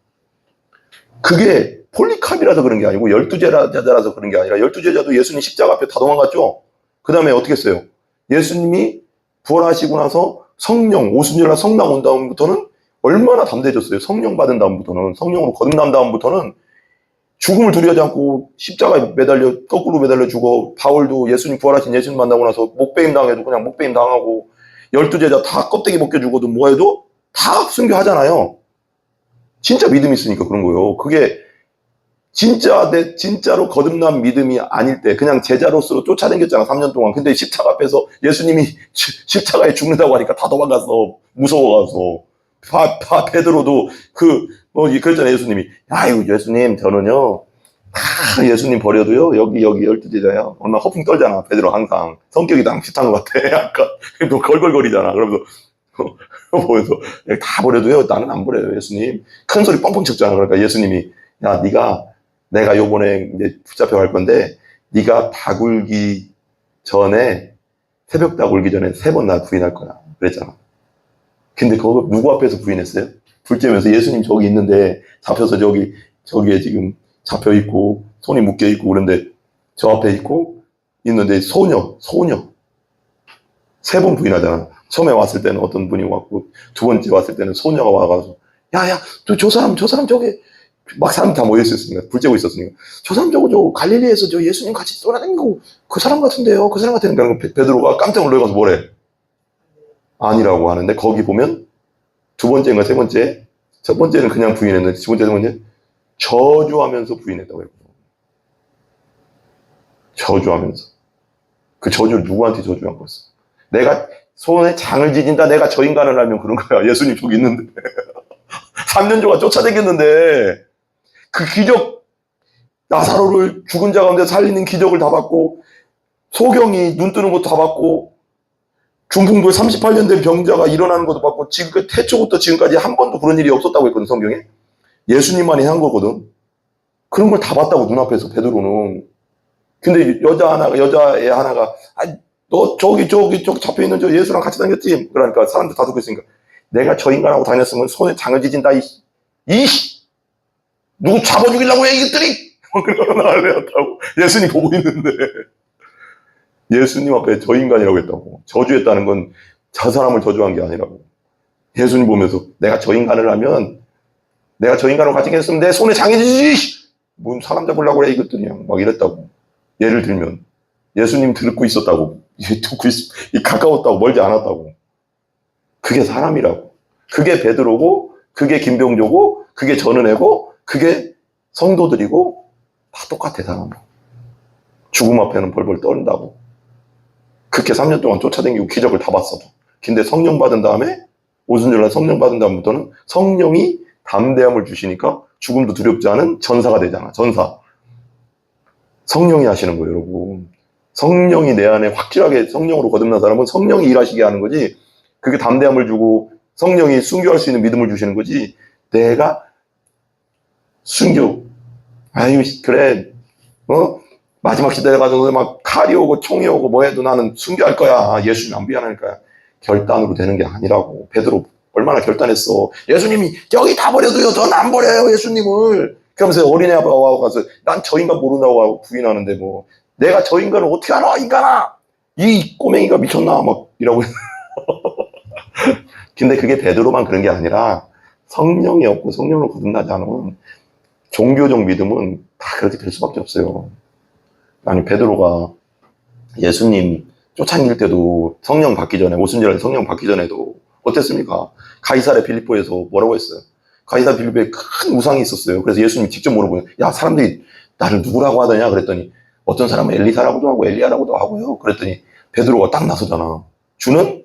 그게 폴리캅이라서 그런 게 아니고 12제자라서 그런 게 아니라 12제자도 예수님 십자가 앞에 다 도망갔죠. 그 다음에 어떻게 했어요? 예수님이 부활하시고 나서 성령, 오순절날 성령 온 다음부터는 얼마나 담대해졌어요. 성령 받은 다음부터는, 성령으로 거듭난 다음부터는 죽음을 두려워하지 않고 십자가에 거꾸로 매달려 죽어. 바울도 예수님 부활하신 예수님 만나고 나서 목배임 당해도 그냥 목배임 당하고 12제자 다 껍데기 벗겨 죽어도 뭐 해도 다 순교하잖아요. 진짜 믿음이 있으니까 그런 거예요. 그게 진짜로 거듭난 믿음이 아닐 때 그냥 제자로서 쫓아다녔잖아 3년 동안. 근데 십자가 앞에서 예수님이 십자가에 죽는다고 하니까 다 도망갔어. 무서워가서. 베드로도 그랬잖아요. 예수님이 아이고 예수님 저는요 다 예수님 버려도요 여기 12제자야. 얼마나 허풍 떨잖아. 베드로 항상 성격이 다 비슷한 것 같아. 약간 또 걸걸거리잖아. 그러면서 보면서 다 버려도요 나는 안 버려요 예수님. 큰 소리 뻥뻥 쳤잖아. 그러니까 예수님이 야 내가 요번에 이제 붙잡혀 갈 건데 네가 새벽 다 굴기 전에 3번 나 부인할 거야. 그랬잖아. 근데 그거 누구 앞에서 부인했어요? 불쬐면서 예수님 저기 있는데 잡혀서 저기에 지금 잡혀 있고 손이 묶여 있고 그런데 저 앞에 있는데 소녀 3번 부인하잖아. 처음에 왔을 때는 어떤 분이 왔고 두 번째 왔을 때는 소녀가 와가지고 야야 저 사람 저기 막 사람 다 모여 있었으니까 불쬐고 있었으니까 저 사람 저 갈릴리에서 저 예수님 같이 돌아다니고 그 사람 같은데요. 그 사람 같으니까 베드로가 깜짝 놀라서 뭐래? 아니라고 하는데 거기 보면 두 번째인가 세 번째, 첫 번째는 그냥 부인했는데 두 번째, 세 번째 저주하면서 부인했다고 했고 저주하면서 그 저주를 누구한테 저주한 거였어? 내가 손에 장을 지진다. 내가 저 인간을 알면 그런 거야. 예수님 저기 있는데 3년 동안 쫓아다녔는데 그 기적 나사로를 죽은 자 가운데 살리는 기적을 다 받고 소경이 눈 뜨는 것도 다 받고 중풍부에 38년 된 병자가 일어나는 것도 받고 지금까지 태초부터 지금까지 한 번도 그런 일이 없었다고 했거든 성경에. 예수님만이 한 거거든. 그런 걸 다 봤다고 눈앞에서 베드로는. 근데 여자애 하나가 너 저기 잡혀있는 저 예수랑 같이 다녔지? 그러니까 사람들 다 듣고 있으니까 내가 저 인간하고 다녔으면 손에 장을 지진다 누구 잡아 죽이려고 해 이것들이. 그러나 난리났다고. 예수님 보고 있는데 예수님 앞에 저 인간이라고 했다고. 저주했다는 건 저 사람을 저주한 게 아니라고. 예수님 보면서 내가 저 인간을 하면 내가 저 인간을 같이 했으면 내 손에 장애지지! 뭔 사람 잡으려고 그래, 이것들이. 막 이랬다고. 예를 들면, 예수님 듣고 있었다고. 가까웠다고, 멀지 않았다고. 그게 사람이라고. 그게 베드로고, 그게 김병조고, 그게 전은혜고, 그게 성도들이고, 다 똑같아, 사람. 죽음 앞에는 벌벌 떨다고. 그렇게 3년 동안 쫓아다니고 기적을 다 봤어도. 근데 성령 받은 다음에, 오순절날 성령 받은 다음부터는 성령이 담대함을 주시니까 죽음도 두렵지 않은 전사가 되잖아, 전사. 성령이 하시는 거예요, 여러분. 성령이 내 안에 확실하게 성령으로 거듭난 사람은 성령이 일하시게 하는 거지, 그게 담대함을 주고 성령이 순교할 수 있는 믿음을 주시는 거지, 내가 순교, 아유, 그래, 마지막 시대에 가서 막 칼이 오고 총이 오고 뭐 해도 나는 순교할 거야. 예수님 안 미안하니까. 결단으로 되는 게 아니라고. 베드로 얼마나 결단했어. 예수님이 여기 다 버려도요, 전 안 버려요, 예수님을. 그러면서 어린애 아빠와 가서 난 저 인간 모른다고 하고 부인하는데, 뭐 내가 저 인간을 어떻게 알아, 인간아, 이 꼬맹이가 미쳤나 막 이러고. 근데 그게 베드로만 그런 게 아니라 성령이 없고 성령으로 거듭나지 않으면 종교적 믿음은 다 그렇게 될 수밖에 없어요. 아니, 베드로가 예수님 쫓아다닐 때도 성령 받기 전에, 오순절에 성령 받기 전에도 어땠습니까? 가이사랴 빌립보에서 뭐라고 했어요? 가이사랴 빌립보에 큰 우상이 있었어요. 그래서 예수님이 직접 물어보요. 야, 사람들이 나를 누구라고 하더냐? 그랬더니 어떤 사람은 엘리사라고도 하고 엘리야라고도 하고요. 그랬더니 베드로가 딱 나서잖아. 주는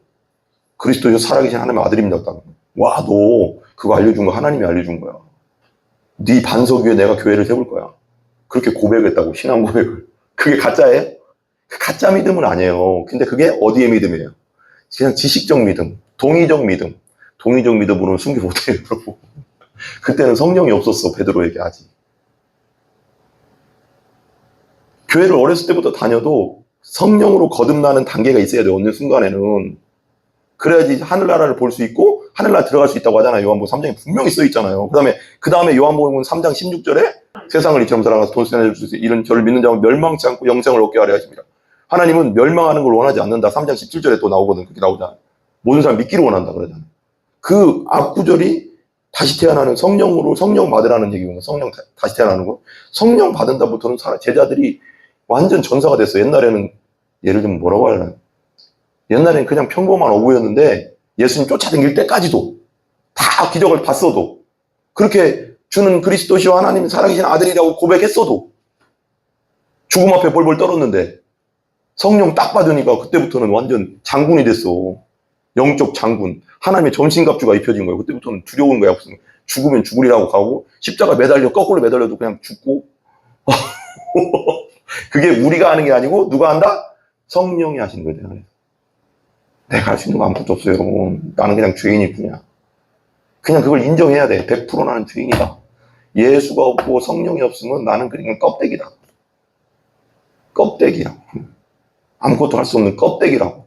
그리스도여 살아계신 하나님의 아들입니다. 딱. 와, 너 그거 알려준 거 하나님이 알려준 거야. 네 반석 위에 내가 교회를 세울 거야. 그렇게 고백했다고, 신앙 고백을. 그게 가짜예요? 가짜 믿음은 아니에요. 근데 그게 어디의 믿음이에요? 그냥 지식적 믿음, 동의적 믿음. 동의적 믿음으로는 순교 못해요, 여러분. 그때는 성령이 없었어, 베드로에게 아직. 교회를 어렸을 때부터 다녀도 성령으로 거듭나는 단계가 있어야 돼요, 어느 순간에는. 그래야지 하늘나라를 볼 수 있고 하늘나라 들어갈 수 있다고 하잖아요. 요한복음 3장에 분명히 써 있잖아요. 그 다음에 요한복음 3장 16절에 세상을 이처럼 사랑하사 돈세나 줄 수 있어 이런 저를 믿는 자는 멸망치 않고 영생을 얻게 하려 하십니다. 하나님은 멸망하는 걸 원하지 않는다. 3장 17절에 또 나오거든. 그렇게 나오잖아요. 모든 사람 믿기를 원한다 그러잖아요. 그 앞구절이 다시 태어나는, 성령으로 성령 받으라는 얘기거든요. 성령 다시 태어나는 거. 성령 받은 다음부터는 제자들이 완전 전사가 됐어요. 옛날에는 예를 들면 뭐라고 하려나, 옛날에는 그냥 평범한 어부였는데 예수님 쫓아다닐 때까지도 다 기적을 봤어도, 그렇게 주는 그리스도시와 하나님 살아계신 아들이라고 고백했어도 죽음 앞에 벌벌 떨었는데 성령 딱 받으니까 그때부터는 완전 장군이 됐어. 영적 장군. 하나님의 전신갑주가 입혀진 거예요. 그때부터는 두려운 거야. 죽으면 죽으리라고 가고, 십자가 매달려 거꾸로 매달려도 그냥 죽고. 그게 우리가 하는 게 아니고 누가 한다? 성령이 하시는 거예요. 내가 할 수 있는 거 아무것도 없어요, 여러분. 나는 그냥 죄인일 뿐이야. 그냥 그걸 인정해야 돼. 100% 나는 죄인이다. 예수가 없고 성령이 없으면 나는 그냥 껍데기다. 껍데기야. 아무것도 할 수 없는 껍데기라고.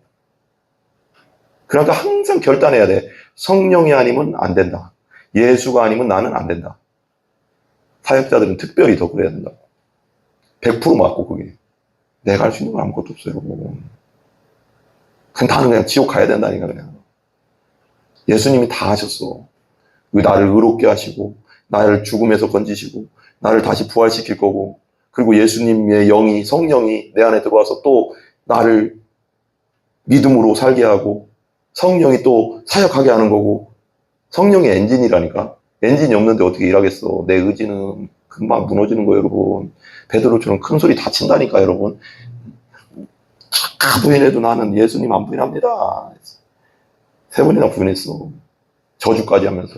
그러니까 항상 결단해야 돼. 성령이 아니면 안 된다. 예수가 아니면 나는 안 된다. 사역자들은 특별히 더 그래야 된다고. 100% 맞고, 그게. 내가 할 수 있는 건 아무것도 없어요, 여러분. 나는 그냥 지옥 가야 된다니까, 그냥. 예수님이 다 하셨어. 나를 의롭게 하시고, 나를 죽음에서 건지시고, 나를 다시 부활시킬 거고, 그리고 예수님의 영이, 성령이 내 안에 들어와서 또 나를 믿음으로 살게 하고, 성령이 또 사역하게 하는 거고, 성령이 엔진이라니까. 엔진이 없는데 어떻게 일하겠어. 내 의지는 금방 무너지는 거예요, 여러분. 베드로처럼 큰 소리 다 친다니까, 여러분. 다 부인해도 나는 예수님 안 부인합니다. 3번이나 부인했어. 저주까지 하면서.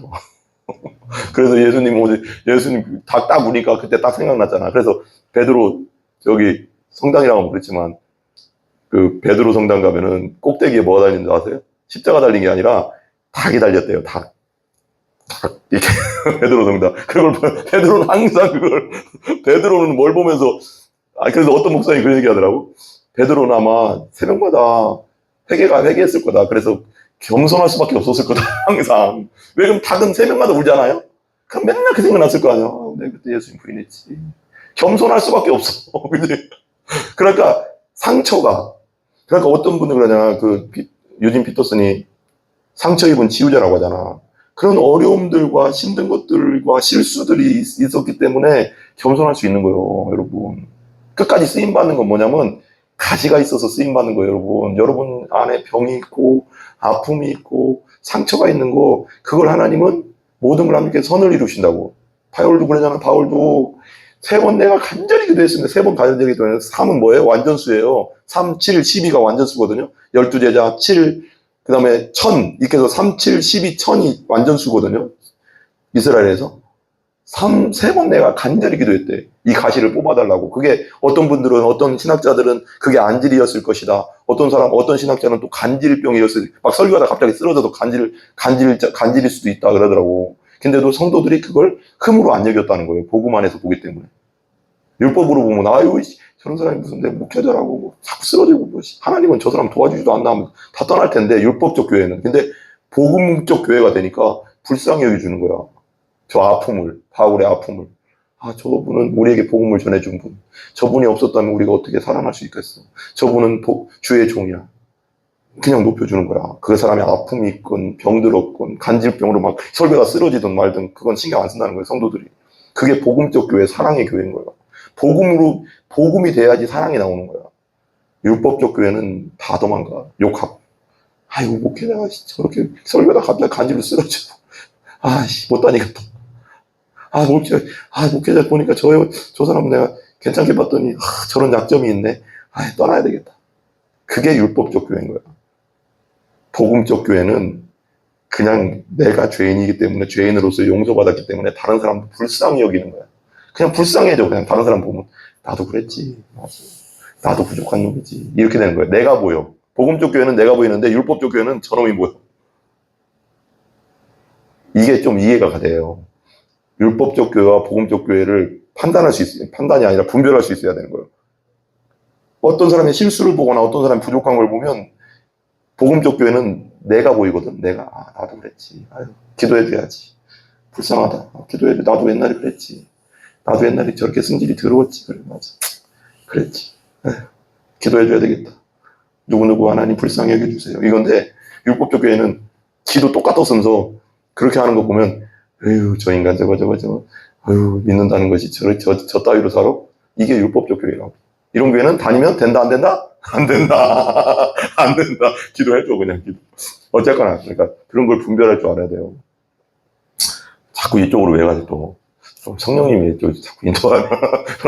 그래서 예수님 딱 우니까 그때 딱 생각났잖아. 그래서 베드로, 저기 성당이라고 하면 그렇지만, 그 베드로 성당 가면은 꼭대기에 뭐가 달린 줄 아세요? 십자가 달린 게 아니라 닭이 달렸대요, 닭. 이렇게. 베드로 성당. 그걸 베드로는 항상 베드로는 뭘 보면서, 그래서 어떤 목사님이 그런 얘기 하더라고. 베드로는 아마 새벽마다 회개했을 거다. 그래서 겸손할 수밖에 없었을 거다, 항상. 왜? 그럼 닭은 새벽마다 울잖아요? 그럼 맨날 그 생각 났을 거 아니야. 내가 그때 예수님 부인했지. 겸손할 수밖에 없어. 그지? 그러니까 상처가. 그러니까 어떤 분은 그러잖아. 유진 피터슨이 상처 입은 치유자라고 하잖아. 그런 어려움들과 힘든 것들과 실수들이 있었기 때문에 겸손할 수 있는 거예요, 여러분. 끝까지 쓰임받는 건 뭐냐면 가시가 있어서 쓰임받는 거예요, 여러분. 여러분 안에 병이 있고 아픔이 있고 상처가 있는 거, 그걸 하나님은 모든 걸 하나님께 선을 이루신다고. 바울도 그러잖아. 바울도 3번 내가 간절히 기도했습니다. 3번 간절히 기도했는데 3은 뭐예요? 완전수예요. 3, 7, 12가 완전수거든요. 12제자 7, 그 다음에 1000, 이렇게 해서 3, 7, 12, 1000이 완전수거든요. 이스라엘에서. 3번 내가 간절히 기도했대. 이 가시를 뽑아달라고. 그게 어떤 분들은, 어떤 신학자들은 그게 안질이었을 것이다. 어떤 신학자는 또 간질병이었을, 막 설교하다 갑자기 쓰러져도 간질일 수도 있다 그러더라고. 근데도 성도들이 그걸 흠으로 안 여겼다는 거예요. 복음 안에서 보기 때문에. 율법으로 보면, 아유, 저런 사람이 무슨 내 목회자라고, 뭐, 자꾸 쓰러지고, 뭐, 하나님은 저 사람 도와주지도 않나 하면 다 떠날 텐데, 율법적 교회는. 근데 복음적 교회가 되니까 불쌍히 여겨주는 거야. 저 아픔을, 바울의 아픔을. 아, 저분은 우리에게 복음을 전해준 분. 저분이 없었다면 우리가 어떻게 살아날 수 있겠어. 저분은 주의 종이야. 그냥 높여주는 거야. 그 사람의 아픔이 있건, 병들었건, 간질병으로 막 설교가 쓰러지든 말든, 그건 신경 안 쓴다는 거예요, 성도들이. 그게 복음적 교회, 사랑의 교회인 거예요. 복음이 돼야지 사랑이 나오는 거야. 율법적 교회는 다 도망가. 욕하고. 아이고, 목회자가 저렇게 설교다 갑자기 간질로 쓰러지고. 아이씨, 못 다니겠다. 목회자 보니까 저 사람은 내가 괜찮게 봤더니, 저런 약점이 있네. 떠나야 되겠다. 그게 율법적 교회인 거야. 복음적 교회는 그냥 내가 죄인이기 때문에, 죄인으로서 용서받았기 때문에 다른 사람도 불쌍히 여기는 거야. 그냥 불쌍해져. 그냥 다른 사람 보면, 나도 그랬지. 나도 부족한 놈이지. 이렇게 되는 거야. 내가 보여. 복음적 교회는 내가 보이는데, 율법적 교회는 저놈이 보여. 이게 좀 이해가 돼요. 율법적 교회와 복음적 교회를 판단할 수 있어요. 판단이 아니라 분별할 수 있어야 되는 거예요. 어떤 사람의 실수를 보거나 어떤 사람이 부족한 걸 보면 복음적 교회는 내가 보이거든. 내가 나도 그랬지. 기도해줘야지. 불쌍하다. 기도해줘. 나도 옛날에 그랬지. 나도 옛날에 저렇게 성질이 더러웠지. 그래, 맞아. 그랬지. 기도해줘야 되겠다. 누구누구 하나님 불쌍히 여겨주세요. 이건데 율법적 교회는 지도 똑같았으면서 그렇게 하는 거 보면, 에휴, 저 인간 저거, 에휴, 믿는다는 것이 저 따위로 살아? 이게 율법적 교회라고. 이런 교회는 다니면 된다, 안 된다? 안 된다. 안 된다. 기도해줘, 그냥 기도. 어쨌거나, 그러니까 그런 걸 분별할 줄 알아야 돼요. 자꾸 이쪽으로 왜 가지 또. 성령님이 자꾸 인도하나.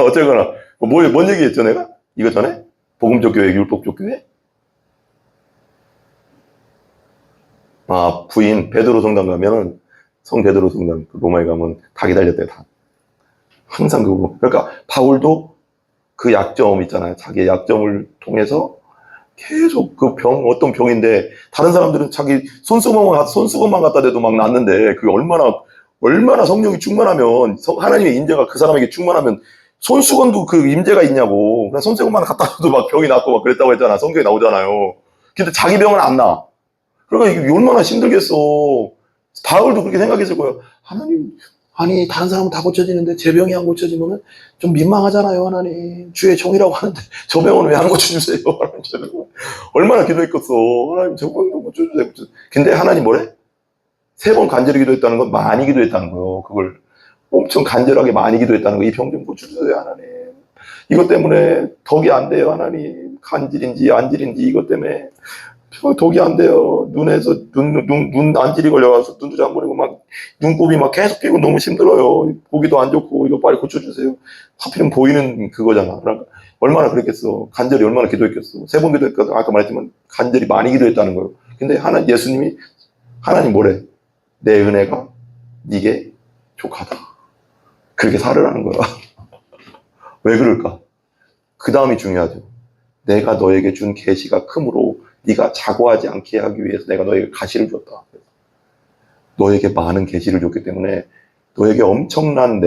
어쨌거나, 뭔 얘기 했죠, 내가? 이거 전에? 복음적 교회, 율법적 교회? 부인, 베드로 성당 가면은, 성 베드로 성당, 로마에 가면 다 기다렸대요, 다. 항상 그거. 그러니까, 바울도 그 약점 있잖아요. 자기의 약점을 통해서 계속 어떤 병인데, 다른 사람들은 자기 손수건만 갖다 대도 막 낫는데, 그게 얼마나 성령이 충만하면, 하나님의 임재가 그 사람에게 충만하면, 손수건도 그 임재가 있냐고. 그냥 손수건만 갖다 줘도 막 병이 낫고 막 그랬다고 했잖아. 성경에 나오잖아요. 근데 자기 병은 안 나. 그러니까 이게 얼마나 힘들겠어. 바울도 그렇게 생각했을 거예요. 하나님, 아니, 다른 사람은 다 고쳐지는데 제 병이 안 고쳐지면 좀 민망하잖아요, 하나님. 주의 종이라고 하는데 저 병은 왜 안 고쳐주세요, 하나님. 얼마나 기도했겠어. 하나님, 저 병도 고쳐주세요. 근데 하나님 뭐래? 3번 간절히 기도했다는 건 많이 기도했다는 거예요. 그걸 엄청 간절하게 많이 기도했다는 거. 이 병 좀 고쳐주세요, 하나님. 이것 때문에 덕이 안 돼요, 하나님. 간질인지 안질인지 이것 때문에 덕이 안 돼요. 눈에서 눈 안질이 걸려가서 눈도 잘 안 보이고 막 눈곱이 막 계속 끼고 너무 힘들어요. 보기도 안 좋고 이거 빨리 고쳐주세요. 하필이면 보이는 그거잖아. 그러니까 얼마나 그랬겠어. 간절히 얼마나 기도했겠어. 3번 기도했거든. 아까 말했지만 간절히 많이 기도했다는 거예요. 근데 예수님이 하나님 뭐래? 내 은혜가 네게 족하다. 그렇게 살으라는 거야. 왜 그럴까? 그 다음이 중요하죠. 내가 너에게 준 계시가 크므로 네가 자고하지 않게 하기 위해서 내가 너에게 가시를 줬다. 너에게 많은 계시를 줬기 때문에 너에게 엄청난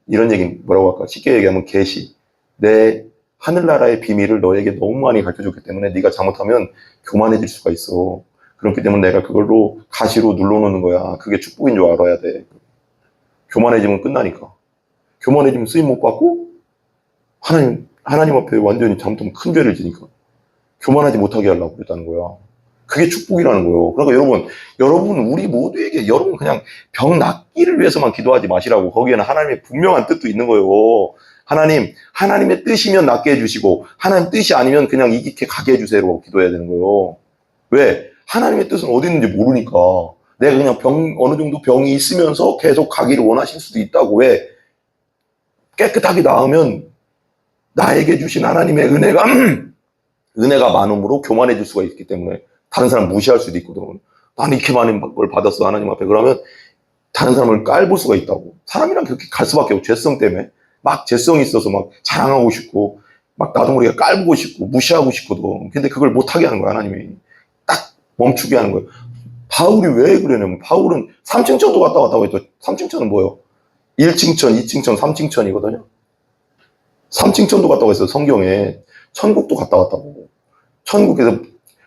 이런 얘기 뭐라고 할까? 쉽게 얘기하면 계시. 내 하늘나라의 비밀을 너에게 너무 많이 가르쳐줬기 때문에 네가 잘못하면 교만해질 수가 있어. 그렇기 때문에 내가 그걸로 가시로 눌러놓는 거야. 그게 축복인 줄 알아야 돼. 교만해지면 끝나니까. 교만해지면 쓰임 못 받고 하나님 앞에 완전히 잘못하면 큰 죄를 지니까. 교만하지 못하게 하려고 그랬다는 거야. 그게 축복이라는 거예요. 그러니까 여러분 우리 모두에게 여러분 그냥 병 낫기를 위해서만 기도하지 마시라고. 거기에는 하나님의 분명한 뜻도 있는 거예요. 하나님의 뜻이면 낫게 해주시고 하나님 뜻이 아니면 그냥 이렇게 가게 해주세요. 기도해야 되는 거예요. 왜? 하나님의 뜻은 어디 있는지 모르니까. 내가 그냥 어느 정도 병이 있으면서 계속 가기를 원하실 수도 있다고. 왜? 깨끗하게 나으면 나에게 주신 하나님의 은혜가 많음으로 교만해질 수가 있기 때문에 다른 사람 무시할 수도 있거든. 나는 이렇게 많은 걸 받았어, 하나님 앞에. 그러면 다른 사람을 깔볼 수가 있다고. 사람이랑 그렇게 갈 수밖에 없고, 죄성 때문에. 막 죄성이 있어서 막 자랑하고 싶고, 막 나도 모르게 깔보고 싶고, 무시하고 싶거든. 근데 그걸 못하게 하는 거야, 하나님이. 딱 멈추게 하는 거예요. 바울이 왜 그러냐면, 바울은 3층천도 갔다 왔다고 했죠. 3층천은 뭐예요? 1층천, 2층천, 3층천이거든요. 3층천도 갔다 왔어요, 성경에. 천국도 갔다 왔다고. 천국에서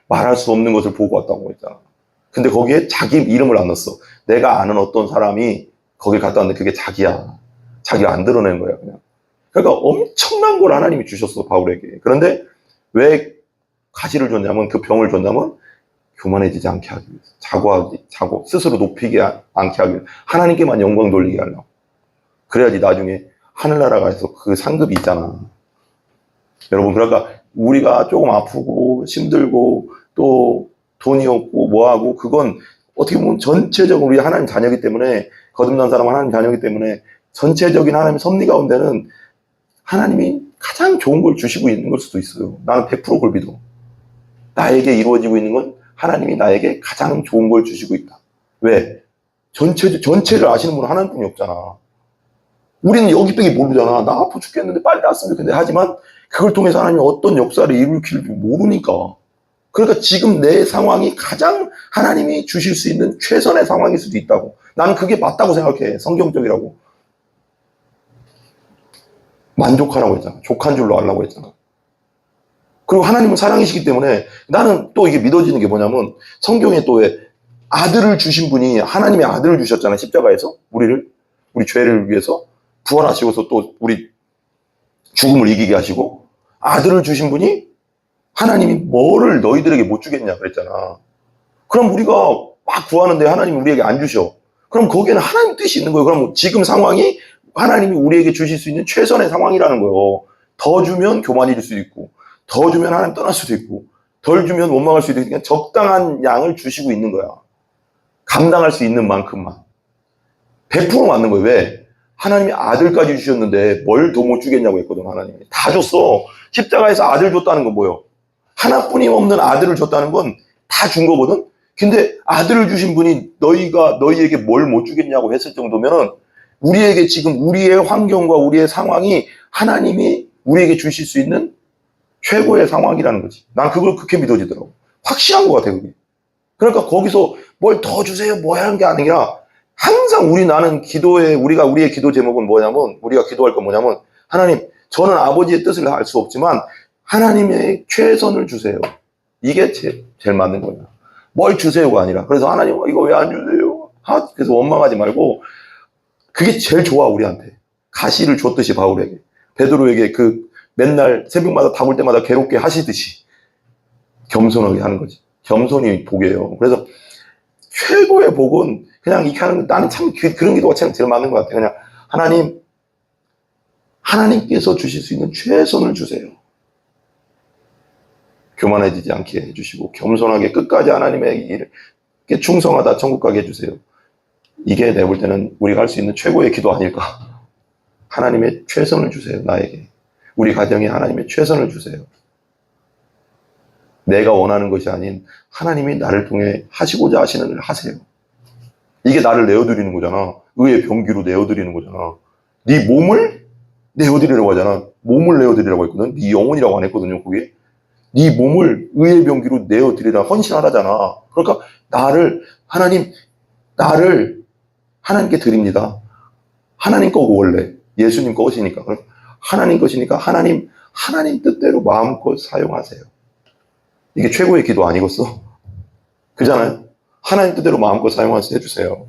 말할 수 없는 것을 보고 왔다고 했잖아. 근데 거기에 자기 이름을 안 넣었어. 내가 아는 어떤 사람이 거길 갔다 왔는데 그게 자기야. 자기가 안 드러낸 거야, 그냥. 그러니까 엄청난 걸 하나님이 주셨어, 바울에게. 그런데 왜 가시를 줬냐면, 그 병을 줬냐면, 교만해지지 않게 하기 위해서. 스스로 높이지 않게 하기 위해서. 하나님께만 영광 돌리게 하려고. 그래야지 나중에 하늘나라 가서 그 상급이 있잖아. 여러분, 그러니까 우리가 조금 아프고 힘들고 또 돈이 없고 뭐하고 그건 어떻게 보면 전체적으로 우리 하나님 자녀이기 때문에 거듭난 사람은 하나님 자녀이기 때문에 전체적인 하나님의 섭리 가운데는 하나님이 가장 좋은 걸 주시고 있는 걸 수도 있어요. 나는 100% 그걸 믿어. 나에게 이루어지고 있는 건 하나님이 나에게 가장 좋은 걸 주시고 있다. 왜? 전체를 아시는 분은 하나님뿐이 없잖아. 우리는 여기밖에 모르잖아. 나 아파 죽겠는데 빨리 낫으면 좋겠는데. 하지만 그걸 통해서 하나님이 어떤 역사를 일으킬지 모르니까. 그러니까 지금 내 상황이 가장 하나님이 주실 수 있는 최선의 상황일 수도 있다고. 나는 그게 맞다고 생각해. 성경적이라고. 만족하라고 했잖아. 족한 줄로 알라고 했잖아. 그리고 하나님은 사랑이시기 때문에 나는 또 이게 믿어지는 게 뭐냐면 성경에 또 왜 아들을 주신 분이 하나님의 아들을 주셨잖아요. 십자가에서. 우리 죄를 위해서 부활하시고서 또 우리 죽음을 이기게 하시고 아들을 주신 분이 하나님이 뭐를 너희들에게 못 주겠냐 그랬잖아. 그럼 우리가 막 구하는데 하나님이 우리에게 안 주셔. 그럼 거기에는 하나님 뜻이 있는 거예요. 그럼 지금 상황이 하나님이 우리에게 주실 수 있는 최선의 상황이라는 거예요. 더 주면 교만해질 수도 있고 더 주면 하나님 떠날 수도 있고 덜 주면 원망할 수도 있으니까 적당한 양을 주시고 있는 거야. 감당할 수 있는 만큼만. 100% 맞는 거예요. 왜? 하나님이 아들까지 주셨는데 뭘 더 못 주겠냐고 했거든. 하나님이 다 줬어. 십자가에서 아들 줬다는 건 뭐예요? 하나뿐이 없는 아들을 줬다는 건 다 준 거거든. 근데 아들을 주신 분이 너희에게 뭘 못 주겠냐고 했을 정도면은 우리에게 지금 우리의 환경과 우리의 상황이 하나님이 우리에게 주실 수 있는 최고의 상황이라는 거지. 난 그걸 그렇게 믿어지더라고. 확실한 것 같아, 그게. 그러니까 거기서 뭘 더 주세요, 뭐 하는 게 아니라 항상 우리의 기도 제목은 뭐냐면, 우리가 기도할 건 뭐냐면, 하나님, 저는 아버지의 뜻을 알 수 없지만, 하나님의 최선을 주세요. 이게 제일 맞는 거야. 뭘 주세요가 아니라. 그래서 하나님, 이거 왜 안 주세요? 그래서 원망하지 말고, 그게 제일 좋아, 우리한테. 가시를 줬듯이 바울에게. 베드로에게 맨날 새벽마다 담을 때마다 괴롭게 하시듯이. 겸손하게 하는 거지. 겸손이 복이에요. 그래서 최고의 복은 그냥 이렇게 하는, 나는 참 그런 기도가 참 제일 맞는 것 같아요. 그냥 하나님께서 주실 수 있는 최선을 주세요. 교만해지지 않게 해주시고, 겸손하게 끝까지 하나님의 일에 충성하다 천국 가게 해주세요. 이게 내가 볼 때는 우리가 할 수 있는 최고의 기도 아닐까. 하나님의 최선을 주세요, 나에게. 우리 가정에 하나님의 최선을 주세요. 내가 원하는 것이 아닌 하나님이 나를 통해 하시고자 하시는 일을 하세요. 이게 나를 내어드리는 거잖아. 의의 병기로 내어드리는 거잖아. 네 몸을 내어드리라고 하잖아. 몸을 내어드리라고 했거든. 네 영혼이라고 안 했거든요, 그게. 네 몸을 의의 병기로 내어드리라 헌신하라잖아. 그러니까 나를 하나님께 드립니다. 하나님 거고 원래 예수님 것이니까. 하나님 것이니까 하나님 뜻대로 마음껏 사용하세요. 이게 최고의 기도 아니겠어? 그잖아요. 하나님 뜻대로 마음껏 사용해주세요.